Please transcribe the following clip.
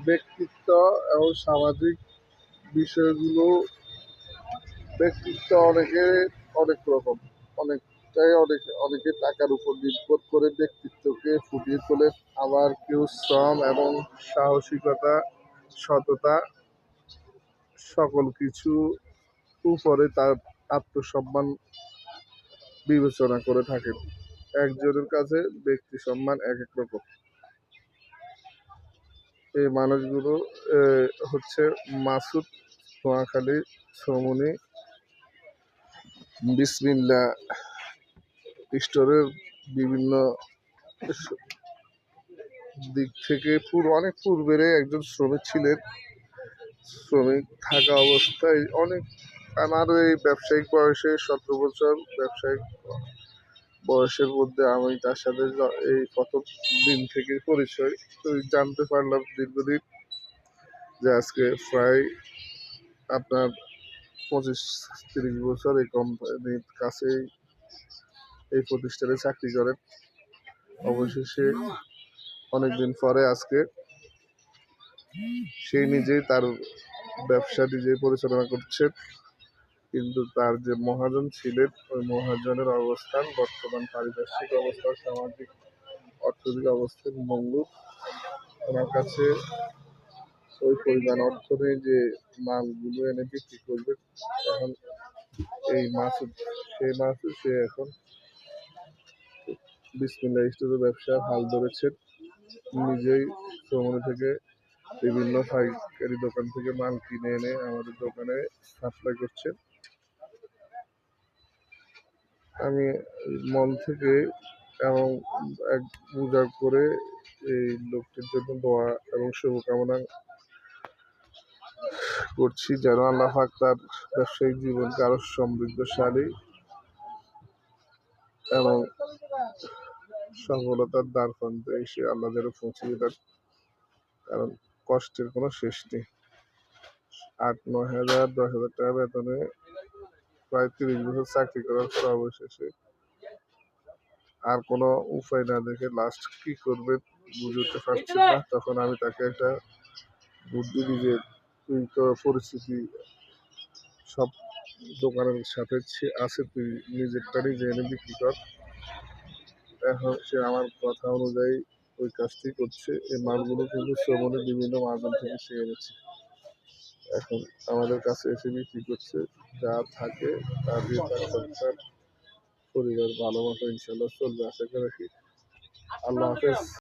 ব্যক্তিত্ব এবং সামাজিক বিষয়গুলো। ব্যক্তিত্ব অনেক রকম, অনেকে টাকার উপর নির্ভর করে ব্যক্তিত্বকে ফুটিয়ে তোলেন, আবার কেউ শ্রম এবং সাহসিকতা, সততা সকল কিছু উপরে তার আত্মসম্মান বিবেচনা করে থাকেন। একজনের কাছে ব্যক্তি সম্মান এক এক রকম। এই মানুষগুলো হচ্ছে মাসুদ, নোয়াখালী, সমনি, বিসমিল্লা স্টোরের বিভিন্ন দিক থেকে অনেক পূর্বের একজন শ্রমিক ছিলেন। শ্রমিক থাকা অবস্থায় আমার এই ব্যবসায়িক বয়সে 17 বছর ব্যবসায়িক বয়সের মধ্যে আমি তার সাথে এই প্রথম দিন থেকে পরিচয় তো জানতে পারলাম দীর্ঘদিন যে আজকে প্রায় আপনার 25-30 বছর এই কোম্পানির কাছেই এই প্রতিষ্ঠানে চাকরি করেন। অবশেষে অনেকদিন পরে আজকে সে নিজেই তার ব্যবসা নিজেই পরিচালনা করছেন, কিন্তু তার যে মহাজন ছিলেন ওই মহাজনের অবস্থান, বর্তমান পারিপার্শ্বিক অবস্থা, সামাজিক অর্থনৈতিক অবস্থান মঙ্গল, ওনার কাছে ওই পরিমাণ অর্থ নেই যে মালগুলো এনে বিক্রি করবে। এখন এই সে এখন বিসমিল্লাহ স্টোরের ব্যবসা হাল ধরেছেন। নিজেই শ্রমণ থেকে বিভিন্ন পাইকারি দোকান থেকে মাল কিনে এনে আমাদের দোকানে সাপ্লাই করছেন। আমি মন থেকে এবং এক পূজা করে এই লোকটির জন্য দোয়া এবং শুভকামনা করছি, যেন আল্লাহ পাক তার ব্যবসায়িক জীবনকে আরো সমৃদ্ধশালী এবং সফলতার দ্বার প্রান্তে এসে আল্লাহ যেন পৌঁছিয়ে দেন। কারণ কষ্টের কোনো শেষ নেই। 8-9 হাজার 10,000 টাকা বেতনে প্রায় 30 বছর চাকরি করার পর অবশেষে আর কোনো উপায় না দেখে লাস্ট কি করবে বুঝতে পারছি না। তখন আমি তাকে একটা বুদ্ধি দিই যে তুই তো পরিস্থিতি সব দোকানের সাথে আছে, তুই নিজেরটা নিজে এনে বিক্রি কর। এখন সে আমার কথা অনুযায়ী ওই কাজটি করছে। এই মালগুলো কিন্তু শ্রমণের বিভিন্ন মাধ্যম থেকে সে এনেছে, এখন আমাদের কাছে এসে বিক্রি করছে। যা থাকে তা দিয়ে তার সংসার পরিবার ভালো মতো ইনশাল্লাহ চলবে আশা করে রাখি। আল্লাহ হাফেজ।